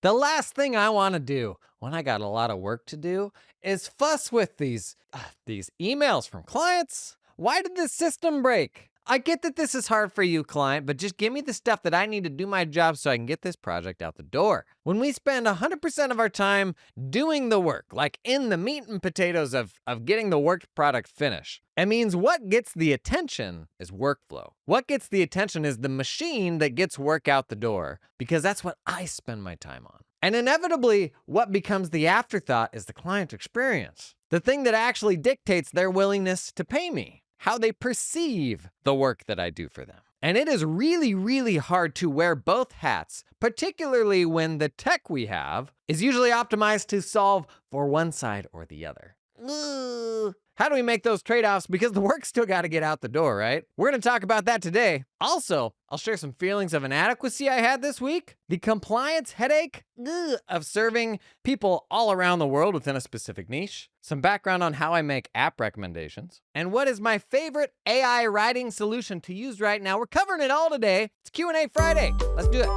The last thing I want to do when I got a lot of work to do is fuss with these emails from clients. Why did this system break? I get that this is hard for you, client, but just give me the stuff that I need to do my job so I can get this project out the door. When we spend 100% of our time doing the work, like in the meat and potatoes of getting the work product finished, it means what gets the attention is workflow. What gets the attention is the machine that gets work out the door, because that's what I spend my time on. And inevitably, what becomes the afterthought is the client experience, the thing that actually dictates their willingness to pay me, how they perceive the work that I do for them. And it is really, really hard to wear both hats, particularly when the tech we have is usually optimized to solve for one side or the other. How do we make those trade-offs? Because the work's still got to get out the door, right? We're going to talk about that today. Also, I'll share some feelings of inadequacy I had this week, the compliance headache of serving people all around the world within a specific niche, some background on how I make app recommendations, and what is my favorite AI writing solution to use right now. We're covering it all today. It's Q&A Friday. Let's do it.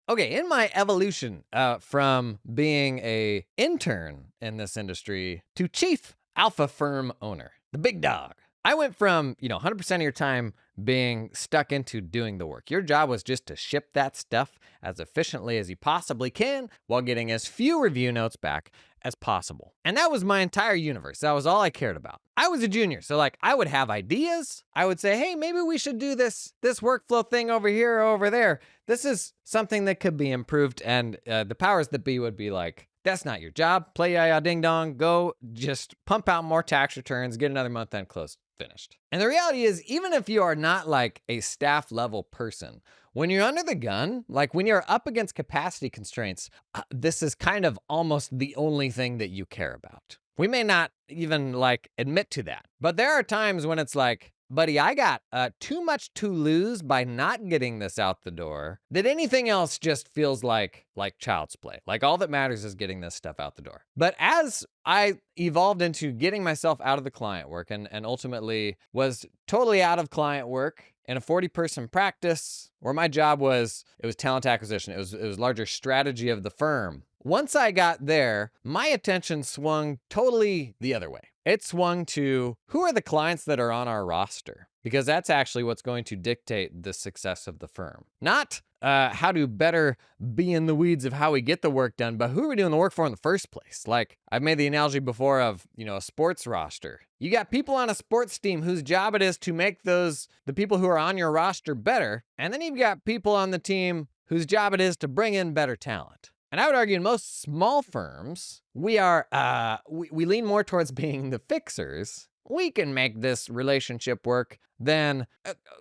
Okay, in my evolution from being a intern in this industry to chief alpha firm owner, the big dog, I went from, 100% of your time being stuck into doing the work. Your job was just to ship that stuff as efficiently as you possibly can while getting as few review notes back as possible. And that was my entire universe. That was all I cared about. I was a junior, so I would have ideas. I would say, hey, maybe we should do this workflow thing over here or over there. This is something that could be improved. And the powers that be would be like, that's not your job. Play ya ding dong. Go just pump out more tax returns, get another month end closed, finished. And the reality is, even if you are not like a staff level person, when you're under the gun, like when you're up against capacity constraints, this is kind of almost the only thing that you care about. We may not even admit to that, but there are times when it's like, buddy, I got too much to lose by not getting this out the door, that anything else just feels like child's play. Like all that matters is getting this stuff out the door. But as I evolved into getting myself out of the client work and ultimately was totally out of client work in a 40-person practice where my job was talent acquisition. It was larger strategy of the firm. Once I got there, my attention swung totally the other way. It swung to who are the clients that are on our roster, because that's actually what's going to dictate the success of the firm. Not how to better be in the weeds of how we get the work done, but who are we doing the work for in the first place? Like I've made the analogy before of, a sports roster. You got people on a sports team whose job it is to make the people who are on your roster better. And then you've got people on the team whose job it is to bring in better talent. And I would argue in most small firms, we lean more towards being the fixers. We can make this relationship work than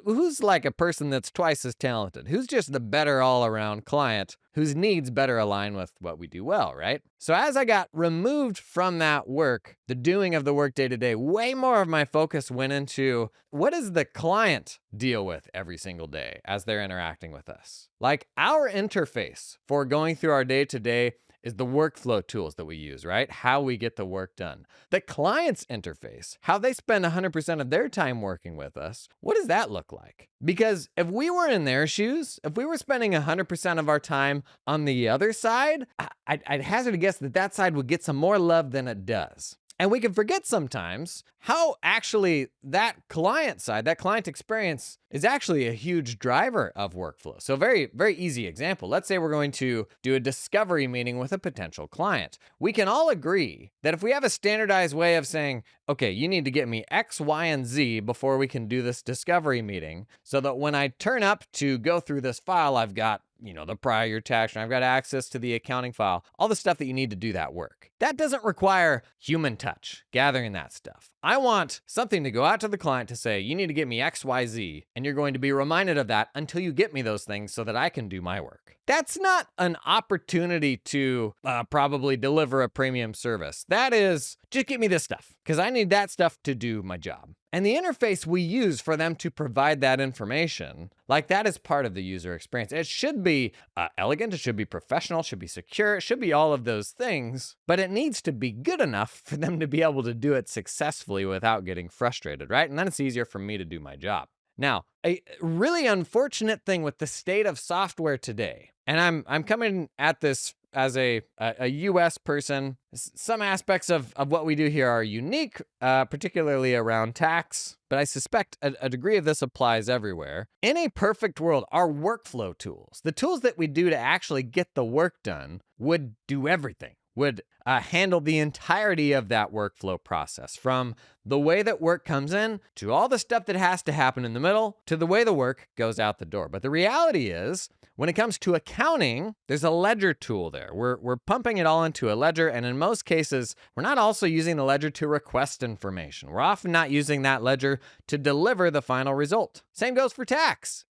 who's like a person that's twice as talented, who's just the better all-around client, whose needs better align with what we do well, right? So as I got removed from that work, the doing of the work day to day, way more of my focus went into what does the client deal with every single day as they're interacting with us? Like our interface for going through our day to day is the workflow tools that we use, right? How we get the work done. The client's interface, how they spend 100% of their time working with us, what does that look like? Because if we were in their shoes, if we were spending 100% of our time on the other side, I'd hazard a guess that side would get some more love than it does. And we can forget sometimes how actually that client side, that client experience is actually a huge driver of workflow. So very, very easy example. Let's say we're going to do a discovery meeting with a potential client. We can all agree that if we have a standardized way of saying, okay, you need to get me X, Y, and Z before we can do this discovery meeting, so that when I turn up to go through this file, I've got the prior tax, and I've got access to the accounting file, all the stuff that you need to do that work. That doesn't require human touch, gathering that stuff. I want something to go out to the client to say, you need to get me X, Y, Z, and you're going to be reminded of that until you get me those things so that I can do my work. That's not an opportunity to probably deliver a premium service. That is just give me this stuff because I need that stuff to do my job. And the interface we use for them to provide that information, like that is part of the user experience. It should be elegant, it should be professional, it should be secure, it should be all of those things, but it needs to be good enough for them to be able to do it successfully without getting frustrated, right? And then it's easier for me to do my job. Now, a really unfortunate thing with the state of software today, and I'm coming at this as a US person, some aspects of what we do here are unique, particularly around tax, but I suspect a degree of this applies everywhere. In a perfect world, our workflow tools, the tools that we do to actually get the work done, would do everything, would handle the entirety of that workflow process, from the way that work comes in to all the stuff that has to happen in the middle to the way the work goes out the door. But the reality is, when it comes to accounting, there's a ledger tool there. We're pumping it all into a ledger, and in most cases, we're not also using the ledger to request information. We're often not using that ledger to deliver the final result. Same goes for tax.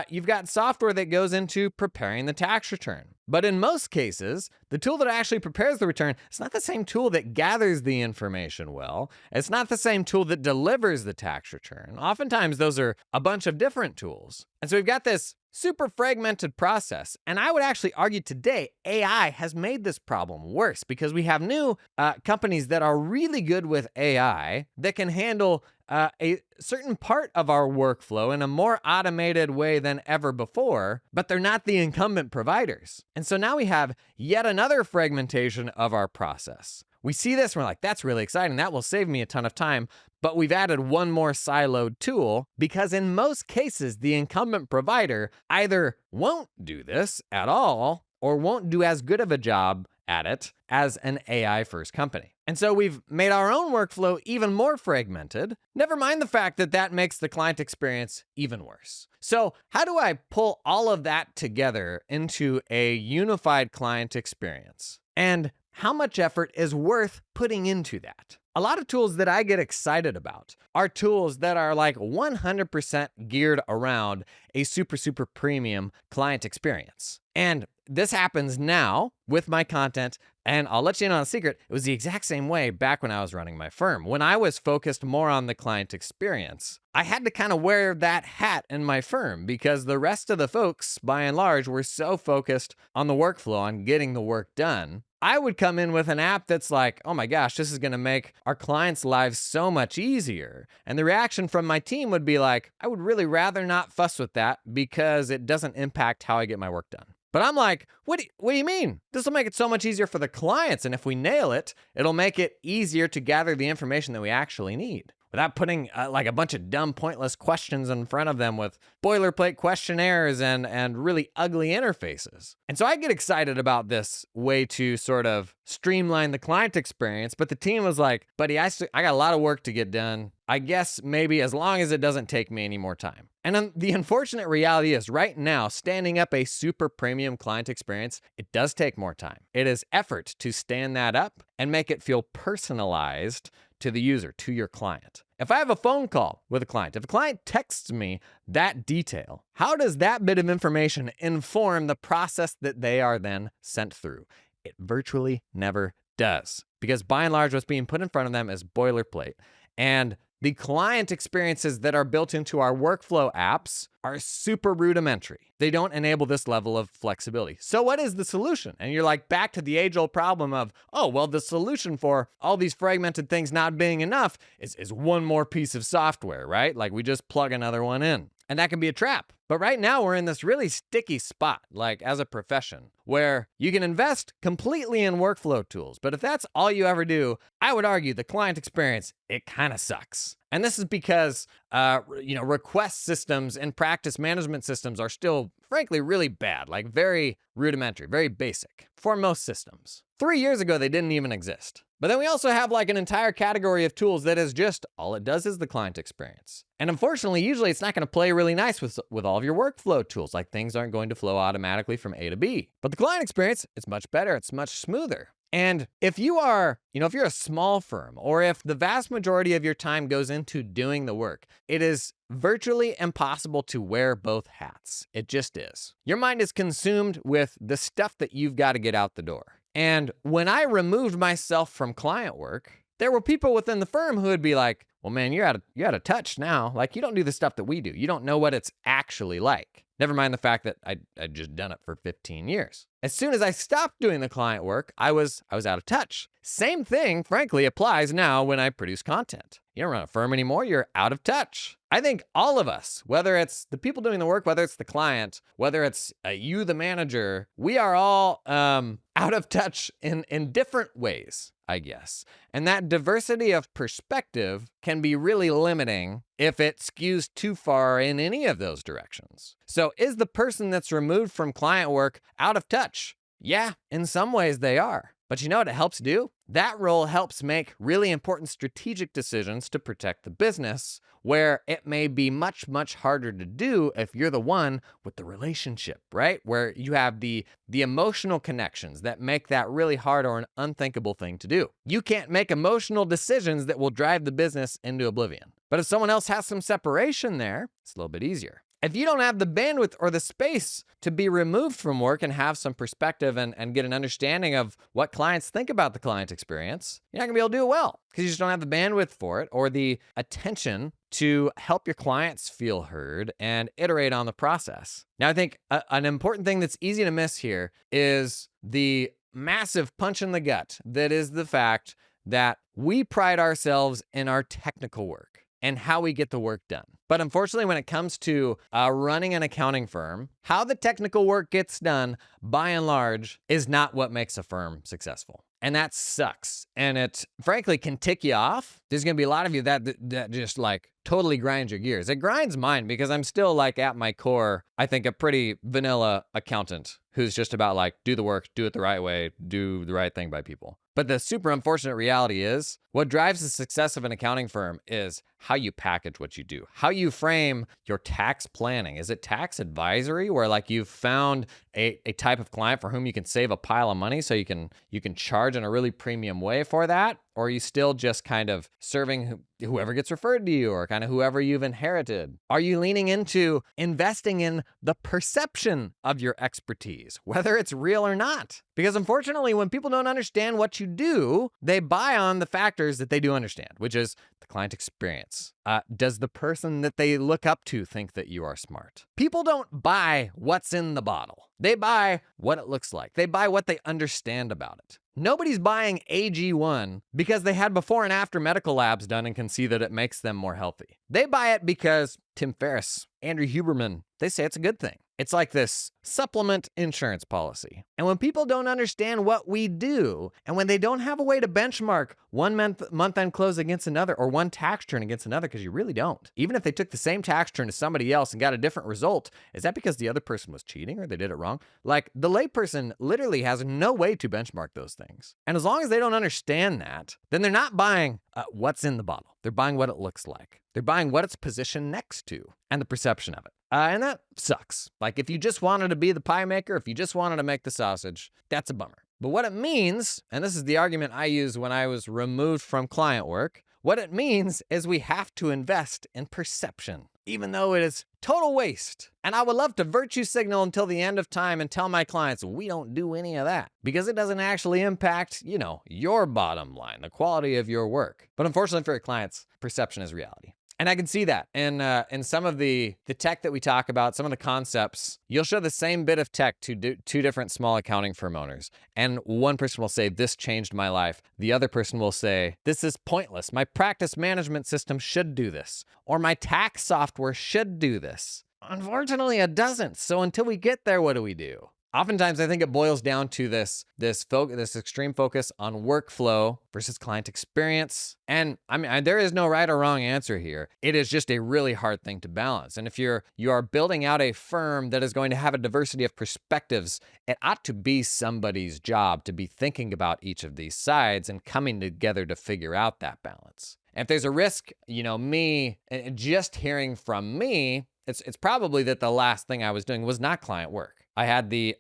You've got software that goes into preparing the tax return. But in most cases, the tool that actually prepares the return, it's not the same tool that gathers the information well. It's not the same tool that delivers the tax return. Oftentimes, those are a bunch of different tools. And so we've got this super fragmented process. And I would actually argue today, AI has made this problem worse because we have new companies that are really good with AI that can handle a certain part of our workflow in a more automated way than ever before, but they're not the incumbent providers. And so now we have yet another fragmentation of our process. We see this and we're like, that's really exciting. That will save me a ton of time. But we've added one more siloed tool because in most cases, the incumbent provider either won't do this at all or won't do as good of a job at it as an AI first company. And so we've made our own workflow even more fragmented. Never mind the fact that that makes the client experience even worse. So how do I pull all of that together into a unified client experience? And how much effort is worth putting into that? A lot of tools that I get excited about are tools that are like 100% geared around a super, super premium client experience. And this happens now with my content. And I'll let you in on a secret. It was the exact same way back when I was running my firm. When I was focused more on the client experience, I had to kind of wear that hat in my firm because the rest of the folks, by and large, were so focused on the workflow, on getting the work done. I would come in with an app that's like, oh my gosh, this is going to make our clients' lives so much easier. And the reaction from my team would be like, I would really rather not fuss with that because it doesn't impact how I get my work done. But I'm like, what do you mean? This will make it so much easier for the clients. And if we nail it, it'll make it easier to gather the information that we actually need without putting like a bunch of dumb, pointless questions in front of them with boilerplate questionnaires and really ugly interfaces. And so I get excited about this way to sort of streamline the client experience. But the team was like, buddy, I got a lot of work to get done. I guess maybe as long as it doesn't take me any more time. And then the unfortunate reality is right now, standing up a super premium client experience, it does take more time. It is effort to stand that up and make it feel personalized to the user, to your client. If I have a phone call with a client, if a client texts me that detail, how does that bit of information inform the process that they are then sent through? It virtually never does, because by and large, what's being put in front of them is boilerplate. And the client experiences that are built into our workflow apps are super rudimentary. They don't enable this level of flexibility. So what is the solution? And you're like back to the age-old problem of, oh, well, the solution for all these fragmented things not being enough is one more piece of software, right? Like we just plug another one in. And that can be a trap. But right now we're in this really sticky spot, like as a profession, where you can invest completely in workflow tools. But if that's all you ever do, I would argue the client experience, it kind of sucks. And this is because, request systems and practice management systems are still, frankly, really bad, like very rudimentary, very basic for most systems. 3 years ago, they didn't even exist. But then we also have like an entire category of tools that is just, all it does is the client experience. And unfortunately, usually it's not going to play really nice with all of your workflow tools, like things aren't going to flow automatically from A to B. But the client experience, it's much better, it's much smoother. And if you are, if you're a small firm, or if the vast majority of your time goes into doing the work, it is virtually impossible to wear both hats. It just is. Your mind is consumed with the stuff that you've got to get out the door. And when I removed myself from client work, there were people within the firm who would be like, well, man, you're out of touch now. Like, you don't do the stuff that we do. You don't know what it's actually like. Never mind the fact that I'd just done it for 15 years. As soon as I stopped doing the client work, I was out of touch. Same thing, frankly, applies now when I produce content. You don't run a firm anymore, you're out of touch. I think all of us, whether it's the people doing the work, whether it's the client, whether it's you, the manager, we are all out of touch in different ways, I guess. And that diversity of perspective can be really limiting if it skews too far in any of those directions. So is the person that's removed from client work out of touch? Yeah, in some ways they are. But you know what it helps do? That role helps make really important strategic decisions to protect the business, where it may be much, much harder to do if you're the one with the relationship, right? Where you have the emotional connections that make that really hard or an unthinkable thing to do. You can't make emotional decisions that will drive the business into oblivion. But if someone else has some separation there, it's a little bit easier. If you don't have the bandwidth or the space to be removed from work and have some perspective and get an understanding of what clients think about the client experience, you're not gonna be able to do it well because you just don't have the bandwidth for it or the attention to help your clients feel heard and iterate on the process. Now, I think an important thing that's easy to miss here is the massive punch in the gut that is the fact that we pride ourselves in our technical work and how we get the work done. But unfortunately, when it comes to running an accounting firm, how the technical work gets done, by and large, is not what makes a firm successful. And that sucks. And it, frankly, can tick you off. There's going to be a lot of you that just like totally grinds your gears. It grinds mine because I'm still like at my core, I think a pretty vanilla accountant who's just about like, do the work, do it the right way, do the right thing by people. But the super unfortunate reality is what drives the success of an accounting firm is how you package what you do, how you frame your tax planning. Is it tax advisory where like you've found a type of client for whom you can save a pile of money so you can charge in a really premium way for that? Or are you still just kind of serving whoever gets referred to you or kind of whoever you've inherited? Are you leaning into investing in the perception of your expertise, whether it's real or not? Because unfortunately, when people don't understand what you do, they buy on the factors that they do understand, which is the client experience. Does the person that they look up to think that you are smart? People don't buy what's in the bottle. They buy what it looks like. They buy what they understand about it. Nobody's buying AG1 because they had before and after medical labs done and can see that it makes them more healthy. They buy it because Tim Ferriss, Andrew Huberman, they say it's a good thing. It's like this supplement insurance policy. And when people don't understand what we do, and when they don't have a way to benchmark one month-end close against another or one tax return against another, because you really don't. Even if they took the same tax return to somebody else and got a different result, is that because the other person was cheating or they did it wrong? Like, the layperson literally has no way to benchmark those things. And as long as they don't understand that, then they're not buying what's in the bottle. They're buying what it looks like. They're buying what it's positioned next to and the perception of it. And that sucks. Like, if you just wanted to be the pie maker, if you just wanted to make the sausage, that's a bummer. But what it means, and this is the argument I used when I was removed from client work, what it means is we have to invest in perception, even though it is total waste. And I would love to virtue signal until the end of time and tell my clients, we don't do any of that because it doesn't actually impact, your bottom line, the quality of your work. But unfortunately for your clients, perception is reality. And I can see that in some of the tech that we talk about, some of the concepts. You'll show the same bit of tech to two different small accounting firm owners. And one person will say, this changed my life. The other person will say, this is pointless. My practice management system should do this. Or my tax software should do this. Unfortunately, it doesn't. So until we get there, what do we do? Oftentimes, I think it boils down to this extreme focus on workflow versus client experience. And I mean, there is no right or wrong answer here. It is just a really hard thing to balance. And if you are building out a firm that is going to have a diversity of perspectives, it ought to be somebody's job to be thinking about each of these sides and coming together to figure out that balance. And if there's a risk, me just hearing from me, it's probably that the last thing I was doing was not client work. I had the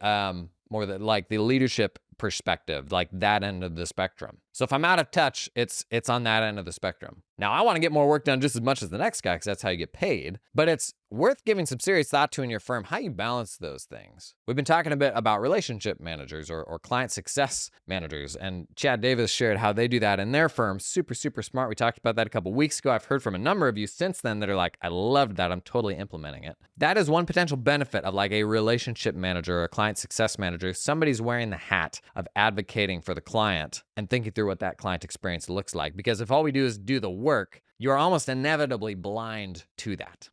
more the leadership perspective, like that end of the spectrum. So if I'm out of touch, it's on that end of the spectrum. Now, I want to get more work done just as much as the next guy because that's how you get paid. But it's worth giving some serious thought to in your firm how you balance those things. We've been talking a bit about relationship managers or client success managers, and Chad Davis shared how they do that in their firm. Super, super smart. We talked about that a couple weeks ago. I've heard from a number of you since then that are like, I loved that. I'm totally implementing it. That is one potential benefit of like a relationship manager or a client success manager. Somebody's wearing the hat of advocating for the client and thinking through what that client experience looks like. Because if all we do is do the work, you're almost inevitably blind to that.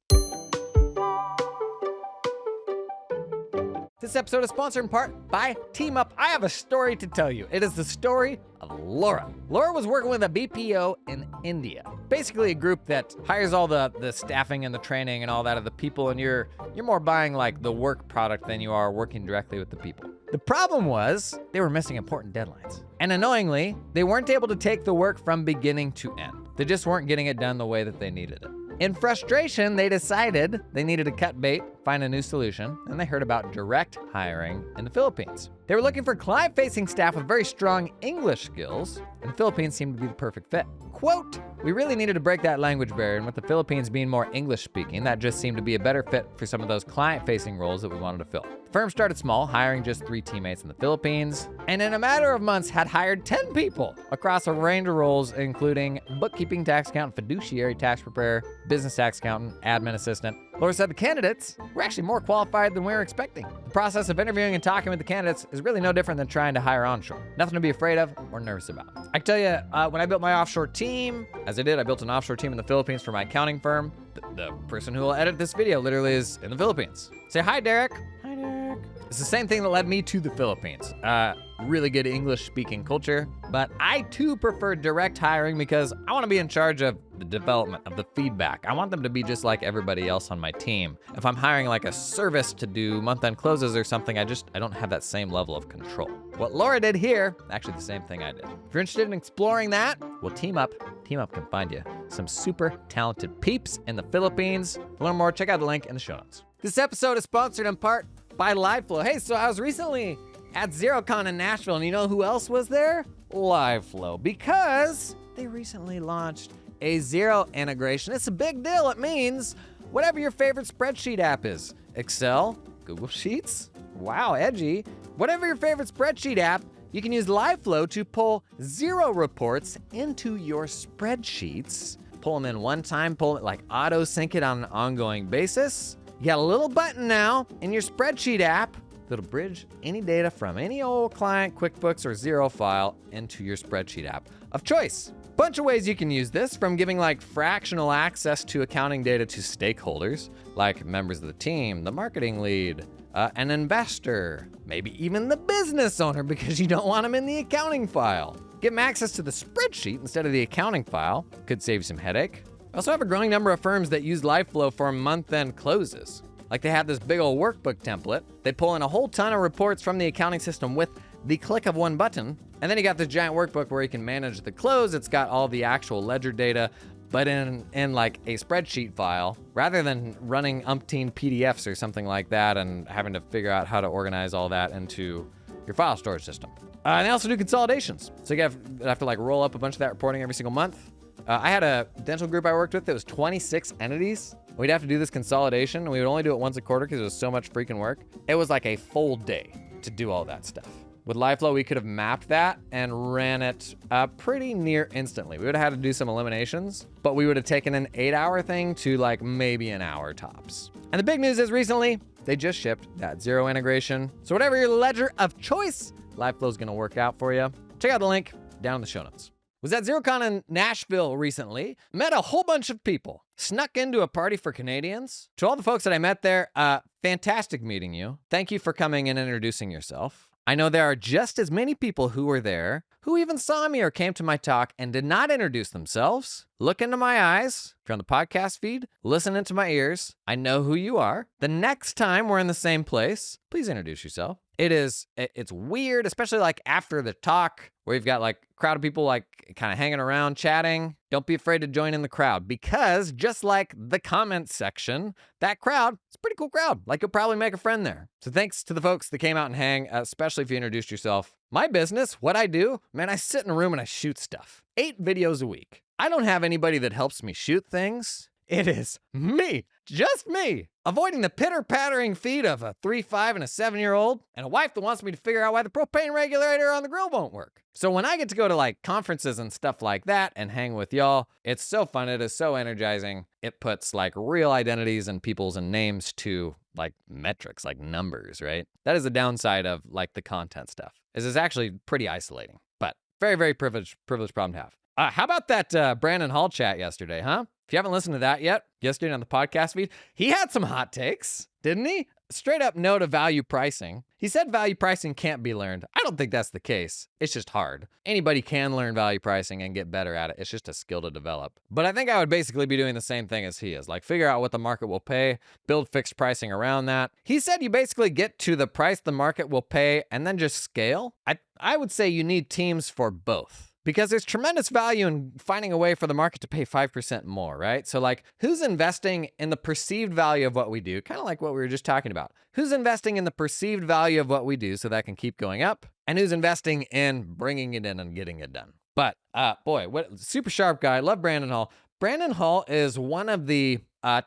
This episode is sponsored in part by Team Up. I have a story to tell you. It is the story of Laura. Laura was working with a BPO in India. Basically a group that hires all the staffing and the training and all that of the people, and you're more buying like the work product than you are working directly with the people. The problem was they were missing important deadlines. And annoyingly, they weren't able to take the work from beginning to end. They just weren't getting it done the way that they needed it. In frustration, they decided they needed to cut bait, find a new solution, and they heard about direct hiring in the Philippines. They were looking for client-facing staff with very strong English skills, and the Philippines seemed to be the perfect fit. Quote, we really needed to break that language barrier, and with the Philippines being more English-speaking, that just seemed to be a better fit for some of those client-facing roles that we wanted to fill. The firm started small, hiring just 3 teammates in the Philippines, and in a matter of months had hired 10 people across a range of roles, including bookkeeping, tax accountant, fiduciary tax preparer, business tax accountant, admin assistant. Laura said the candidates were actually more qualified than we were expecting. The process of interviewing and talking with the candidates is really no different than trying to hire onshore. Nothing to be afraid of or nervous about. I can tell you, when I built my offshore team, as I did, I built an offshore team in the Philippines for my accounting firm. The person who will edit this video literally is in the Philippines. Say hi, Derek. Hi, Derek. It's the same thing that led me to the Philippines. Really good English-speaking culture, but I too prefer direct hiring because I want to be in charge of the development, of the feedback. I want them to be just like everybody else on my team. If I'm hiring like a service to do month-end closes or something, I don't have that same level of control. What Laura did here, actually the same thing I did. If you're interested in exploring that, well, Team Up can find you some super talented peeps in the Philippines. To learn more, check out the link in the show notes. This episode is sponsored in part by LiveFlow. Hey, so I was recently at Xerocon in Nashville, and you know who else was there? LiveFlow, because they recently launched a Xero integration. It's a big deal. It means whatever your favorite spreadsheet app is, Excel, Google Sheets, wow, edgy. Whatever your favorite spreadsheet app, you can use LiveFlow to pull Xero reports into your spreadsheets. Pull them in one time, pull it like auto sync it on an ongoing basis. You got a little button now in your spreadsheet app that'll bridge any data from any old client, QuickBooks, or Xero file into your spreadsheet app of choice. Bunch of ways you can use this, from giving like fractional access to accounting data to stakeholders, like members of the team, the marketing lead, an investor, maybe even the business owner because you don't want them in the accounting file. Give them access to the spreadsheet instead of the accounting file. Could save you some headache. I also have a growing number of firms that use LiveFlow for month-end closes. Like they have this big old workbook template. They pull in a whole ton of reports from the accounting system with the click of one button. And then you got this giant workbook where you can manage the close. It's got all the actual ledger data, but in like a spreadsheet file, rather than running umpteen PDFs or something like that and having to figure out how to organize all that into your file storage system. And they also do consolidations. So you have to like roll up a bunch of that reporting every single month. I had a dental group I worked with that was 26 entities. We'd have to do this consolidation, and we would only do it once a quarter because it was so much freaking work. It was like a full day to do all that stuff. With LiveFlow, we could have mapped that and ran it pretty near instantly. We would have had to do some eliminations, but we would have taken an 8-hour thing to like maybe an hour tops. And the big news is recently, they just shipped that Xero integration. So whatever your ledger of choice, LiveFlow is going to work out for you. Check out the link down in the show notes. Was at Xerocon in Nashville recently, met a whole bunch of people, snuck into a party for Canadians. To all the folks that I met there, fantastic meeting you. Thank you for coming and introducing yourself. I know there are just as many people who were there who even saw me or came to my talk and did not introduce themselves. Look into my eyes. If you're on the podcast feed, listen into my ears. I know who you are. The next time we're in the same place, please introduce yourself. It's weird, especially like after the talk where you've got like a crowd of people like kind of hanging around chatting. Don't be afraid to join in the crowd, because just like the comment section, that crowd, it's a pretty cool crowd. Like, you'll probably make a friend there. So thanks to the folks that came out and hang, especially if you introduced yourself. My business, what I do, man, I sit in a room and I shoot stuff. 8 videos a week. I don't have anybody that helps me shoot things. It is me, just me, avoiding the pitter-pattering feet of a 3, 5, and a 7-year-old, and a wife that wants me to figure out why the propane regulator on the grill won't work. So when I get to go to like conferences and stuff like that and hang with y'all, it's so fun. It is so energizing. It puts like real identities and peoples and names to like metrics, like numbers, right? That is the downside of like the content stuff. Is it's actually pretty isolating, but very, very privileged problem to have. How about that Brandon Hall chat yesterday, huh? If you haven't listened to that yet, yesterday on the podcast feed, he had some hot takes, didn't he? Straight up no to value pricing. He said value pricing can't be learned. I don't think that's the case. It's just hard. Anybody can learn value pricing and get better at it. It's just a skill to develop. But I think I would basically be doing the same thing as he is. Like, figure out what the market will pay, build fixed pricing around that. He said you basically get to the price the market will pay and then just scale. I would say you need teams for both. Because there's tremendous value in finding a way for the market to pay 5% more, right? So like, who's investing in the perceived value of what we do? Kind of like what we were just talking about. Who's investing in the perceived value of what we do so that can keep going up? And who's investing in bringing it in and getting it done? But boy, what super sharp guy. Love Brandon Hall. Brandon Hall is one of the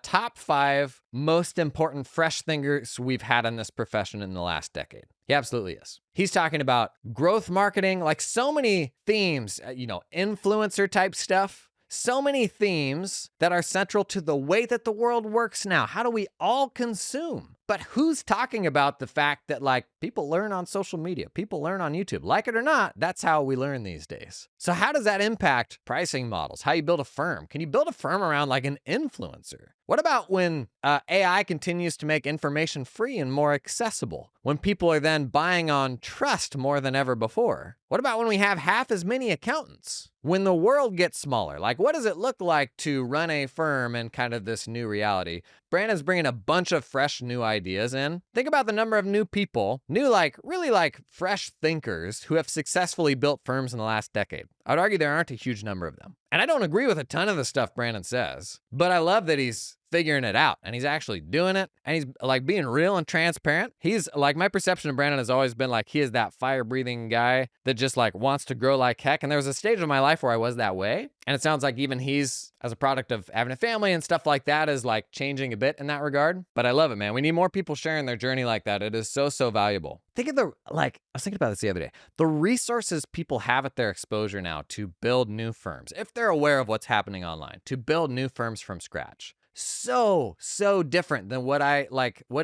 top 5 most important fresh thinkers we've had in this profession in the last decade. He absolutely is. He's talking about growth marketing, like so many themes, influencer type stuff. So many themes that are central to the way that the world works now. How do we all consume? But who's talking about the fact that like people learn on social media, people learn on YouTube, like it or not, that's how we learn these days. So how does that impact pricing models? How you build a firm? Can you build a firm around like an influencer? What about when AI continues to make information free and more accessible? When people are then buying on trust more than ever before? What about when we have half as many accountants? When the world gets smaller, like what does it look like to run a firm in kind of this new reality? Brandon's bringing a bunch of fresh new ideas in. Think about the number of new people, really fresh thinkers who have successfully built firms in the last decade. I would argue there aren't a huge number of them. And I don't agree with a ton of the stuff Brandon says, but I love that he's figuring it out and he's actually doing it and he's like being real and transparent. He's like, my perception of Brandon has always been like he is that fire breathing guy that just like wants to grow like heck. And there was a stage of my life where I was that way. And it sounds like even he's, as a product of having a family and stuff like that, is like changing a bit in that regard. But I love it, man. We need more people sharing their journey like that. It is so, so valuable. Think of I was thinking about this the other day. The resources people have at their exposure now to build new firms, if they're aware of what's happening online, to build new firms from scratch. So different than what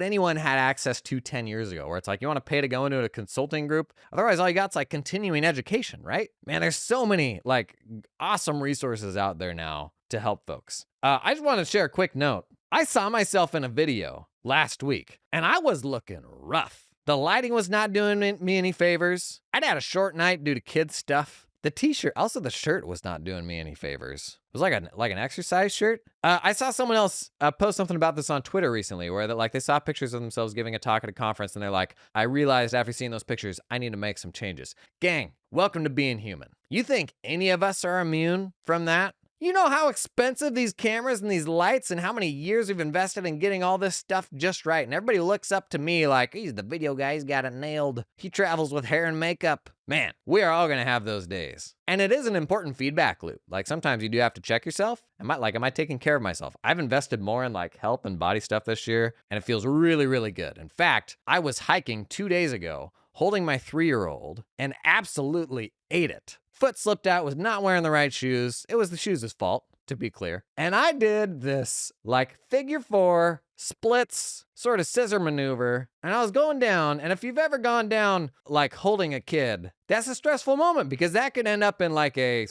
anyone had access to 10 years ago, where it's like, you want to pay to go into a consulting group. Otherwise, all you got's like continuing education, right? Man, there's so many like awesome resources out there now to help folks. I just want to share a quick note. I saw myself in a video last week and I was looking rough. The lighting was not doing me any favors. I'd had a short night due to kids stuff. The t-shirt, also the shirt was not doing me any favors. It was like an exercise shirt. I saw someone else post something about this on Twitter recently where they saw pictures of themselves giving a talk at a conference and they're like, I realized after seeing those pictures, I need to make some changes. Gang, welcome to being human. You think any of us are immune from that? You know how expensive these cameras and these lights and how many years we've invested in getting all this stuff just right. And everybody looks up to me like, he's the video guy, he's got it nailed. He travels with hair and makeup. Man, we are all gonna have those days. And it is an important feedback loop. Like sometimes you do have to check yourself. Am I taking care of myself? I've invested more in like health and body stuff this year and it feels really, really good. In fact, I was hiking 2 days ago holding my 3-year-old and absolutely ate it. Foot slipped out, was not wearing the right shoes. It was the shoes' fault, to be clear. And I did this like figure 4 splits sort of scissor maneuver. And I was going down. And if you've ever gone down like holding a kid, that's a stressful moment because that could end up in like a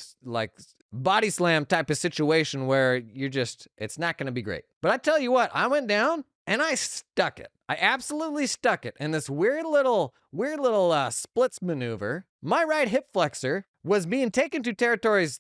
body slam type of situation where it's not going to be great. But I tell you what, I went down and I stuck it. I absolutely stuck it in this weird little splits maneuver. My right hip flexor was being taken to territories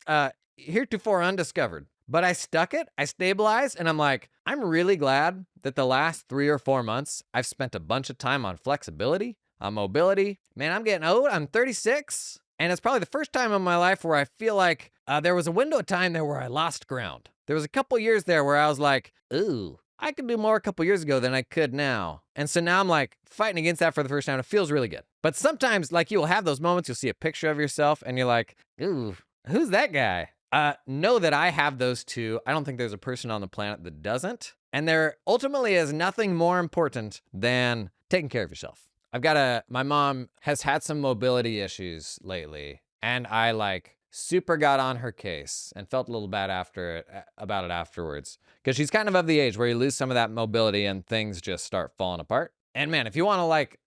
heretofore undiscovered. But I stuck it, I stabilized, and I'm like, I'm really glad that the last 3 or 4 months, I've spent a bunch of time on flexibility, on mobility. Man, I'm getting old, I'm 36. And it's probably the first time in my life where I feel like there was a window of time there where I lost ground. There was a couple years there where I was like, ooh, I could do more a couple years ago than I could now. And so now I'm like fighting against that for the first time. It feels really good. But sometimes like you'll have those moments, you'll see a picture of yourself and you're like, ooh, who's that guy? Know that I have those too. I don't think there's a person on the planet that doesn't. And there ultimately is nothing more important than taking care of yourself. My mom has had some mobility issues lately, and I like super got on her case and felt a little bad about it afterwards. Because she's kind of the age where you lose some of that mobility and things just start falling apart. And man, if you want to like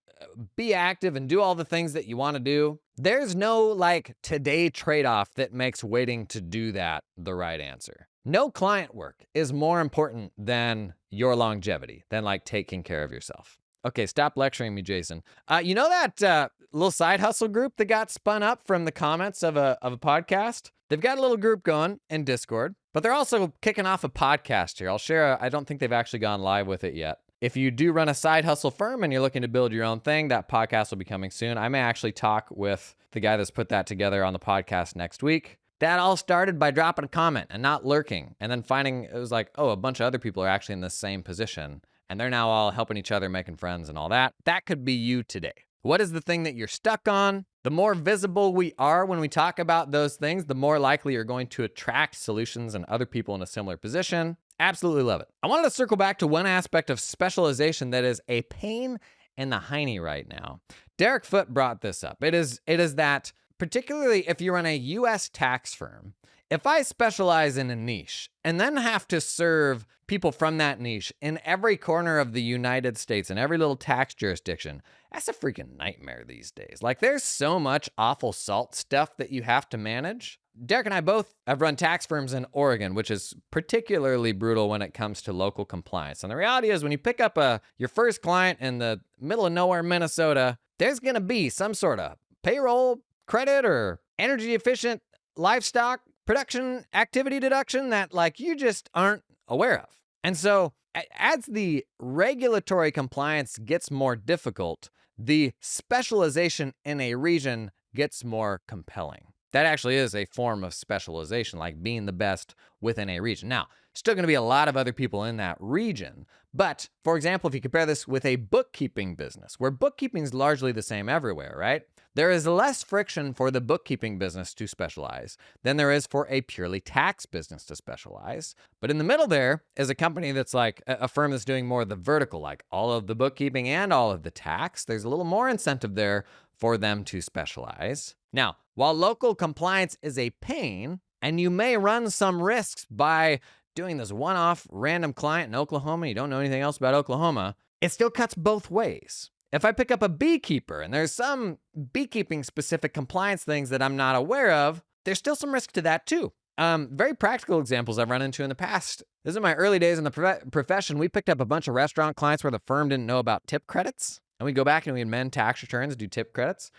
be active and do all the things that you want to do, there's no like today trade-off that makes waiting to do that the right answer. No client work is more important than your longevity, than like taking care of yourself. Okay, stop lecturing me, Jason. You know that little side hustle group that got spun up from the comments of a podcast? They've got a little group going in Discord, but they're also kicking off a podcast here. I'll share, I don't think they've actually gone live with it yet. If you do run a side hustle firm and you're looking to build your own thing, that podcast will be coming soon. I may actually talk with the guy that's put that together on the podcast next week. That all started by dropping a comment and not lurking, and then finding it was like, oh, a bunch of other people are actually in the same position. And they're now all helping each other, making friends and all that. That could be you today. What is the thing that you're stuck on? The more visible we are when we talk about those things, the more likely you're going to attract solutions and other people in a similar position. Absolutely love it. I wanted to circle back to one aspect of specialization that is a pain in the hiney right now. Derek Foote brought this up. It is that, particularly if you run a U.S. tax firm, if I specialize in a niche and then have to serve people from that niche in every corner of the United States, in every little tax jurisdiction, that's a freaking nightmare these days. Like there's so much awful salt stuff that you have to manage. Derek and I both have run tax firms in Oregon, which is particularly brutal when it comes to local compliance. And the reality is when you pick up your first client in the middle of nowhere, Minnesota, there's going to be some sort of payroll credit or energy efficient livestock production activity deduction that like you just aren't aware of. And so as the regulatory compliance gets more difficult, the specialization in a region gets more compelling. That actually is a form of specialization, like being the best within a region. Now, still going to be a lot of other people in that region. But for example, if you compare this with a bookkeeping business, where bookkeeping is largely the same everywhere, right? There is less friction for the bookkeeping business to specialize than there is for a purely tax business to specialize. But in the middle there is a company that's like a firm that's doing more of the vertical, like all of the bookkeeping and all of the tax. There's a little more incentive there for them to specialize. Now, while local compliance is a pain, and you may run some risks by doing this one-off random client in Oklahoma, you don't know anything else about Oklahoma, it still cuts both ways. If I pick up a beekeeper and there's some beekeeping specific compliance things that I'm not aware of, there's still some risk to that too. Very practical examples I've run into in the past. This is in my early days in the profession. We picked up a bunch of restaurant clients where the firm didn't know about tip credits. And we'd go back and we'd amend tax returns, do tip credits.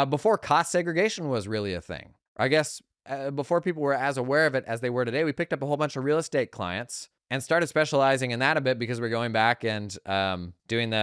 Before cost segregation was really a thing. I guess before people were as aware of it as they were today, we picked up a whole bunch of real estate clients and started specializing in that a bit because we're going back and doing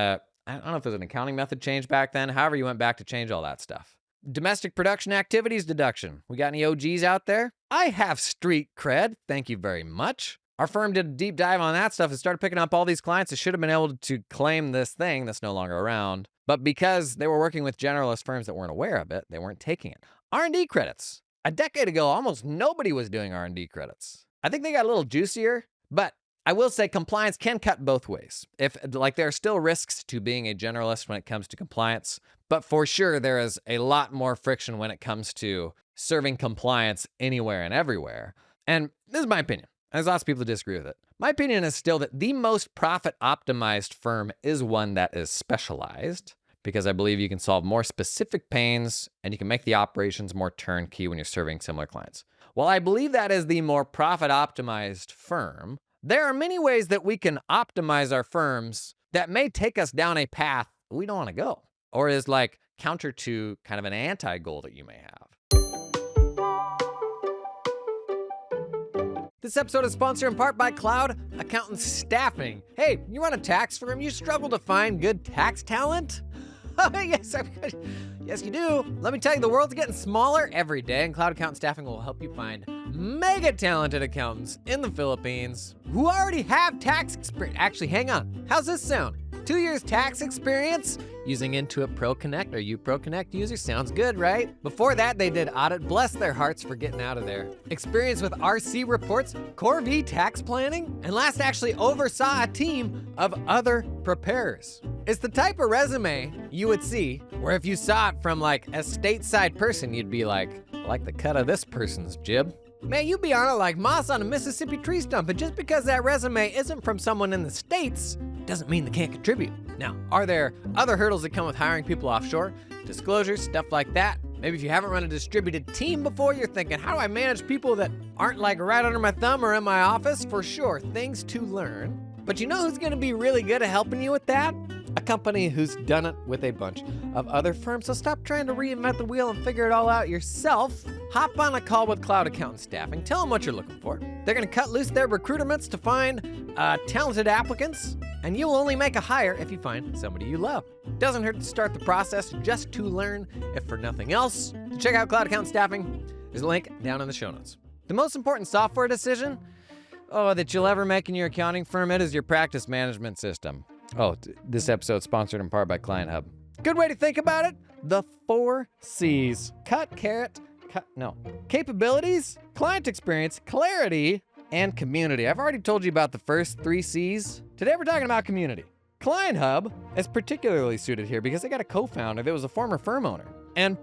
I don't know if there's an accounting method change back then. However, you went back to change all that stuff. Domestic production activities deduction. We got any OGs out there? I have street cred. Thank you very much. Our firm did a deep dive on that stuff and started picking up all these clients that should have been able to claim this thing that's no longer around. But because they were working with generalist firms that weren't aware of it, they weren't taking it. R&D credits. A decade ago, almost nobody was doing R&D credits. I think they got a little juicier, but I will say compliance can cut both ways. There are still risks to being a generalist when it comes to compliance, but for sure there is a lot more friction when it comes to serving compliance anywhere and everywhere. And this is my opinion. There's lots of people who disagree with it. My opinion is still that the most profit-optimized firm is one that is specialized, because I believe you can solve more specific pains and you can make the operations more turnkey when you're serving similar clients. While I believe that is the more profit-optimized firm, there are many ways that we can optimize our firms that may take us down a path we don't want to go, or is like counter to kind of an anti-goal that you may have. This episode is sponsored in part by Cloud Accountant Staffing. Hey, you run a tax firm, you struggle to find good tax talent? Yes, yes, you do. Let me tell you, the world's getting smaller every day, and Cloud Accountant Staffing will help you find mega talented accountants in the Philippines who already have tax experience. Actually, hang on. How's this sound? 2 years tax experience using Intuit Pro Connect or UPro Connect user. Sounds good, right? Before that, they did audit. Bless their hearts for getting out of there. Experience with RC reports, Core V tax planning, and last actually oversaw a team of other preparers. It's the type of resume you would see where if you saw it from like a stateside person, you'd be like the cut of this person's jib. Man, you'd be on it like moss on a Mississippi tree stump, and just because that resume isn't from someone in the States doesn't mean they can't contribute. Now, are there other hurdles that come with hiring people offshore? Disclosures, stuff like that. Maybe if you haven't run a distributed team before, you're thinking, how do I manage people that aren't like right under my thumb or in my office? For sure, things to learn. But you know who's gonna be really good at helping you with that? A company who's done it with a bunch of other firms. So stop trying to reinvent the wheel and figure it all out yourself. Hop on a call with Cloud Accountant Staffing. Tell them what you're looking for. They're gonna cut loose their recruitments to find talented applicants, and you'll only make a hire if you find somebody you love. Doesn't hurt to start the process just to learn, if for nothing else. To check out Cloud Accountant Staffing, there's a link down in the show notes. The most important software decision that you'll ever make in your accounting firm, it is your practice management system. This episode's sponsored in part by Client Hub. Good way to think about it. The 4 C's. Capabilities, client experience, clarity, and community. I've already told you about the first 3 C's. Today we're talking about community. Client Hub is particularly suited here because they got a co-founder that was a former firm owner and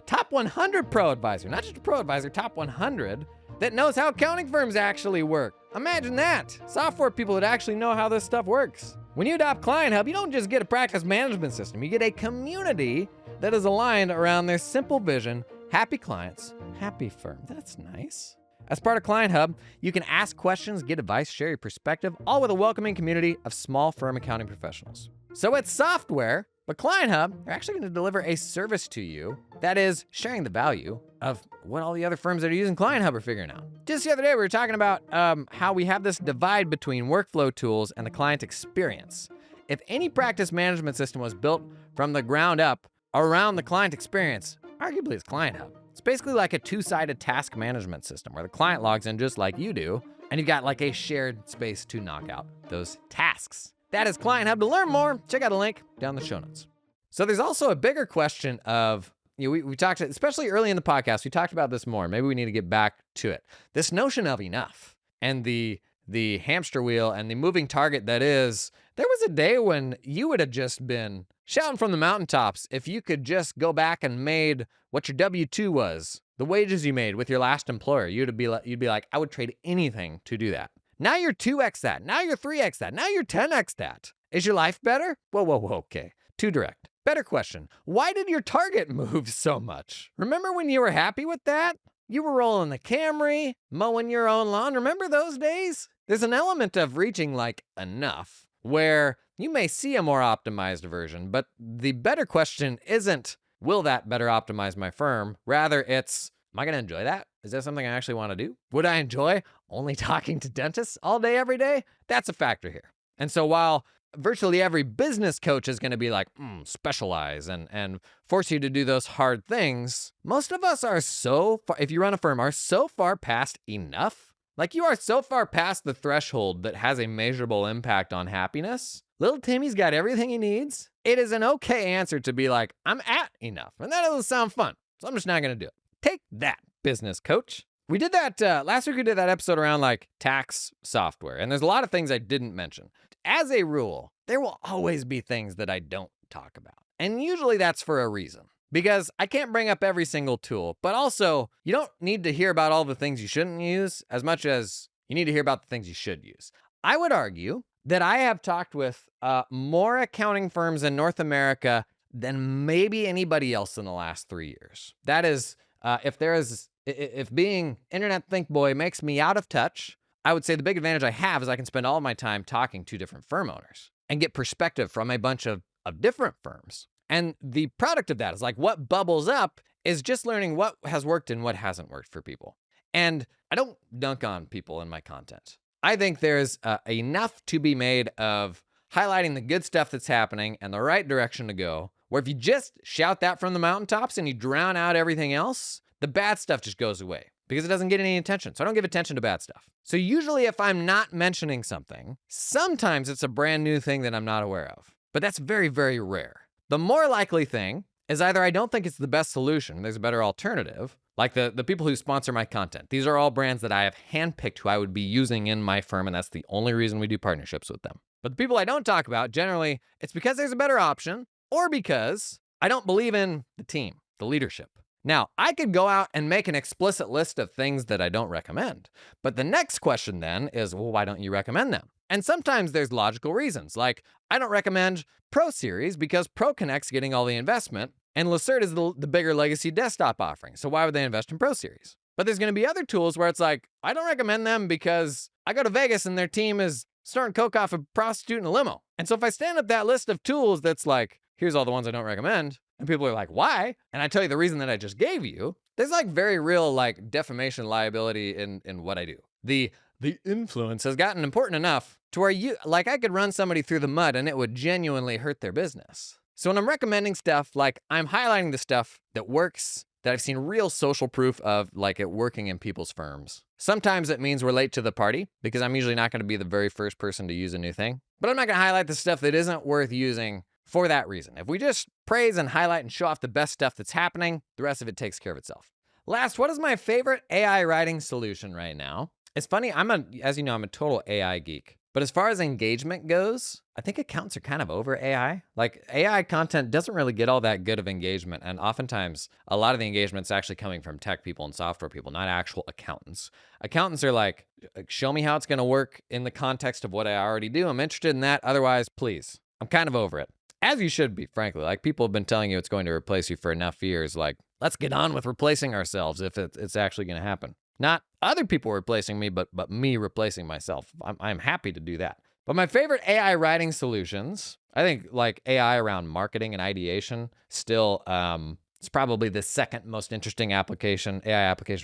top 100 pro advisor, not just a pro advisor, top 100 that knows how accounting firms actually work. Imagine that. Software people that actually know how this stuff works. When you adopt Client Hub, you don't just get a practice management system. You get a community that is aligned around their simple vision: happy clients, happy firm. That's nice. As part of Client Hub, you can ask questions, get advice, share your perspective, all with a welcoming community of small firm accounting professionals. So it's software, but Client Hub, they're actually going to deliver a service to you that is sharing the value of what all the other firms that are using Client Hub are figuring out. Just the other day, we were talking about how we have this divide between workflow tools and the client experience. If any practice management system was built from the ground up around the client experience, arguably it's Client Hub. It's basically like a 2-sided task management system where the client logs in just like you do, and you've got like a shared space to knock out those tasks. That is Client Hub. To learn more, check out a link down in the show notes. So there's also a bigger question of, we talked, especially early in the podcast, we talked about this more. Maybe we need to get back to it. This notion of enough and the hamster wheel and the moving target that is, there was a day when you would have just been shouting from the mountaintops if you could just go back and made what your W-2 was, the wages you made with your last employer. You'd be like, I would trade anything to do that. Now you're 2x that. Now you're 3x that. Now you're 10x that. Is your life better? Whoa, okay. Too direct. Better question. Why did your target move so much? Remember when you were happy with that? You were rolling the Camry, mowing your own lawn. Remember those days? There's an element of reaching like enough where you may see a more optimized version, but the better question isn't, will that better optimize my firm? Rather, it's, am I going to enjoy that? Is that something I actually want to do? Would I enjoy only talking to dentists all day, every day? That's a factor here. And so while virtually every business coach is going to be like, specialize and force you to do those hard things, most of us are so far, if you run a firm, are so far past enough. Like you are so far past the threshold that has a measurable impact on happiness. Little Timmy's got everything he needs. It is an okay answer to be like, I'm at enough. And that doesn't sound fun. So I'm just not going to do it. Take that, business coach. We did that last week. We did that episode around like tax software. And there's a lot of things I didn't mention. As a rule, there will always be things that I don't talk about. And usually that's for a reason. Because I can't bring up every single tool. But also, you don't need to hear about all the things you shouldn't use as much as you need to hear about the things you should use. I would argue that I have talked with more accounting firms in North America than maybe anybody else in the last 3 years. That is, if being Internet Think Boy makes me out of touch, I would say the big advantage I have is I can spend all of my time talking to different firm owners and get perspective from a bunch of different firms. And the product of that is like what bubbles up is just learning what has worked and what hasn't worked for people. And I don't dunk on people in my content. I think there's enough to be made of highlighting the good stuff that's happening and the right direction to go where if you just shout that from the mountaintops and you drown out everything else, the bad stuff just goes away because it doesn't get any attention. So I don't give attention to bad stuff. So usually if I'm not mentioning something, sometimes it's a brand new thing that I'm not aware of. But that's very, very rare. The more likely thing is either I don't think it's the best solution, there's a better alternative, like the people who sponsor my content. These are all brands that I have handpicked who I would be using in my firm, and that's the only reason we do partnerships with them. But the people I don't talk about, generally, it's because there's a better option or because I don't believe in the team, the leadership. Now, I could go out and make an explicit list of things that I don't recommend. But the next question then is, well, why don't you recommend them? And sometimes there's logical reasons, like I don't recommend Pro Series because ProConnect's getting all the investment and Lacerte is the bigger legacy desktop offering. So why would they invest in Pro Series? But there's going to be other tools where it's like, I don't recommend them because I go to Vegas and their team is snorting coke off a prostitute in a limo. And so if I stand up that list of tools that's like, here's all the ones I don't recommend, and people are like, why? And I tell you the reason that I just gave you, there's like very real like defamation liability in what I do. The influence has gotten important enough to where I could run somebody through the mud and it would genuinely hurt their business. So when I'm recommending stuff, like I'm highlighting the stuff that works, that I've seen real social proof of, like it working in people's firms. Sometimes it means we're late to the party because I'm usually not going to be the very first person to use a new thing. But I'm not going to highlight the stuff that isn't worth using for that reason. If we just praise and highlight and show off the best stuff that's happening, the rest of it takes care of itself. Last, what is my favorite AI writing solution right now? It's funny, as you know, I'm a total AI geek. But as far as engagement goes, I think accountants are kind of over AI. Like AI content doesn't really get all that good of engagement. And oftentimes a lot of the engagement's actually coming from tech people and software people, not actual accountants. Accountants are like, show me how it's going to work in the context of what I already do. I'm interested in that. Otherwise, please. I'm kind of over it. As you should be, frankly. Like people have been telling you it's going to replace you for enough years. Like, let's get on with replacing ourselves if it's actually going to happen. Not other people replacing me, but me replacing myself. I'm happy to do that. But my favorite AI writing solutions, I think like AI around marketing and ideation, still it's probably the second most interesting AI application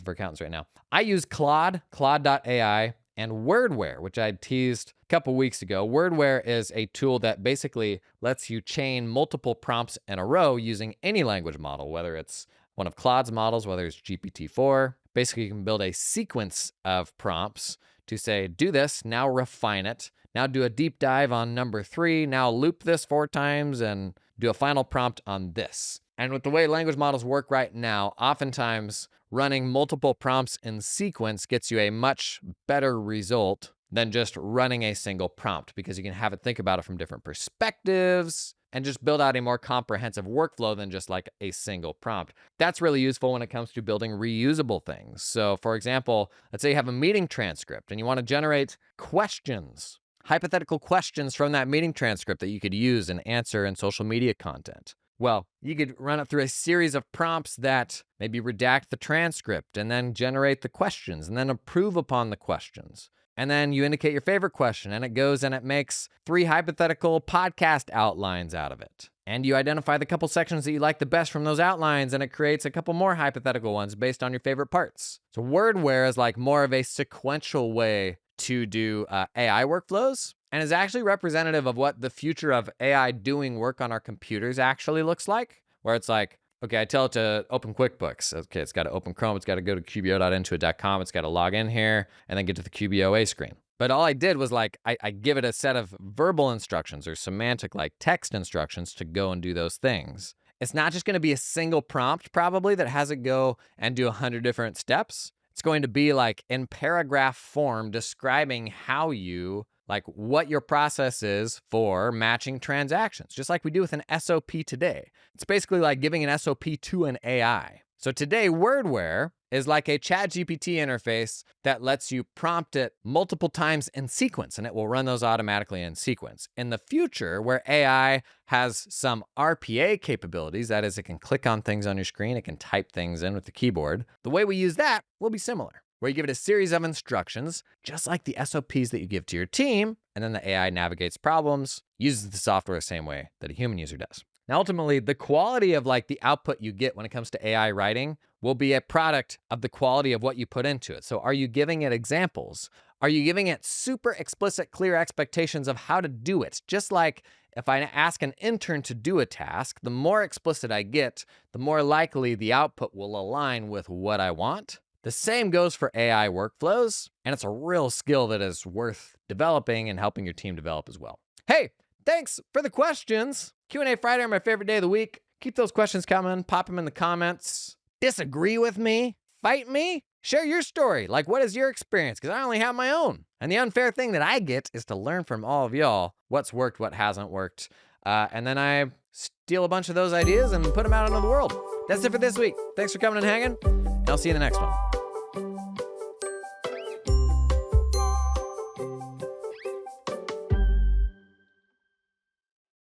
for accountants right now. I use Claude.ai, and Wordware, which I teased a couple weeks ago. Wordware is a tool that basically lets you chain multiple prompts in a row using any language model, whether it's one of Claude's models, whether it's GPT-4. Basically, you can build a sequence of prompts to say, do this, now refine it, now do a deep dive on number 3, now loop this 4 times and do a final prompt on this. And with the way language models work right now, oftentimes running multiple prompts in sequence gets you a much better result than just running a single prompt because you can have it think about it from different perspectives and just build out a more comprehensive workflow than just like a single prompt. That's really useful when it comes to building reusable things. So for example, let's say you have a meeting transcript and you want to generate questions, hypothetical questions from that meeting transcript that you could use and answer in social media content. Well, you could run it through a series of prompts that maybe redact the transcript and then generate the questions and then approve upon the questions. And then you indicate your favorite question and it goes and it makes 3 hypothetical podcast outlines out of it. And you identify the couple sections that you like the best from those outlines and it creates a couple more hypothetical ones based on your favorite parts. So Wordware is like more of a sequential way to do AI workflows and is actually representative of what the future of AI doing work on our computers actually looks like, where it's like, okay, I tell it to open QuickBooks. Okay, it's got to open Chrome. It's got to go to qbo.intuit.com. It's got to log in here and then get to the QBOA screen. But all I did was like, I give it a set of verbal instructions or semantic like text instructions to go and do those things. It's not just going to be a single prompt probably that has it go and do 100 different steps. It's going to be like in paragraph form describing how you, like what your process is for matching transactions, just like we do with an SOP today. It's basically like giving an SOP to an AI. So today, Wordware is like a ChatGPT interface that lets you prompt it multiple times in sequence, and it will run those automatically in sequence. In the future, where AI has some RPA capabilities, that is, it can click on things on your screen, it can type things in with the keyboard, the way we use that will be similar, where you give it a series of instructions, just like the SOPs that you give to your team, and then the AI navigates problems, uses the software the same way that a human user does. Now, ultimately, the quality of like the output you get when it comes to AI writing will be a product of the quality of what you put into it. So are you giving it examples? Are you giving it super explicit, clear expectations of how to do it? Just like if I ask an intern to do a task, the more explicit I get, the more likely the output will align with what I want. The same goes for AI workflows, and it's a real skill that is worth developing and helping your team develop as well. Hey, thanks for the questions. Q&A Friday are my favorite day of the week. Keep those questions coming. Pop them in the comments. Disagree with me? Fight me? Share your story. Like, what is your experience? Because I only have my own. And the unfair thing that I get is to learn from all of y'all what's worked, what hasn't worked. And then I steal a bunch of those ideas and put them out into the world. That's it for this week. Thanks for coming and hanging, and I'll see you in the next one.